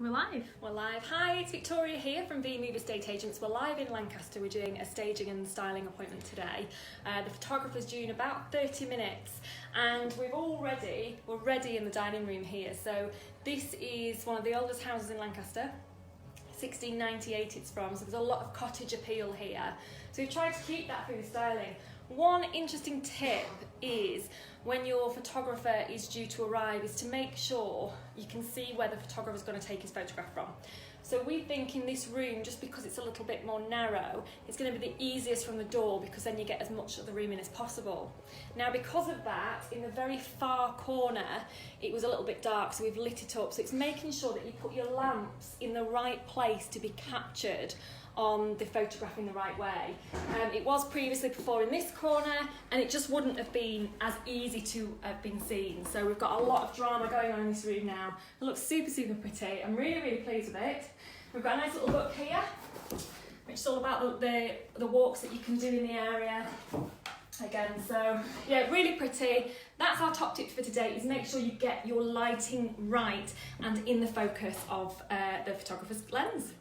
We're live. We're live. Hi, it's Victoria here from VMove Estate Agents. We're live in Lancaster. We're doing a staging and styling appointment today. The photographer's due in about 30 minutes and we're ready in the dining room here. So this is one of the oldest houses in Lancaster. 1698 it's from, so there's a lot of cottage appeal here. So we've tried to keep that through the styling. One interesting tip is when your photographer is due to arrive is to make sure you can see where the photographer is going to take his photograph from. So we think in this room, just because it's a little bit more narrow, it's going to be the easiest from the door because then you get as much of the room in as possible. Now because of that, in the very far corner, it was a little bit dark, so we've lit it up. So it's making sure that you put your lamps in the right place to be captured on the photograph in the right way. It was previously before in this corner and it just wouldn't have been as easy to have been seen. So we've got a lot of drama going on in this room now. It looks super, super pretty. I'm really, really pleased with it. We've got a nice little book here, which is all about the walks that you can do in the area. Again, so yeah, really pretty. That's our top tip for today, is make sure you get your lighting right and in the focus of the photographer's lens.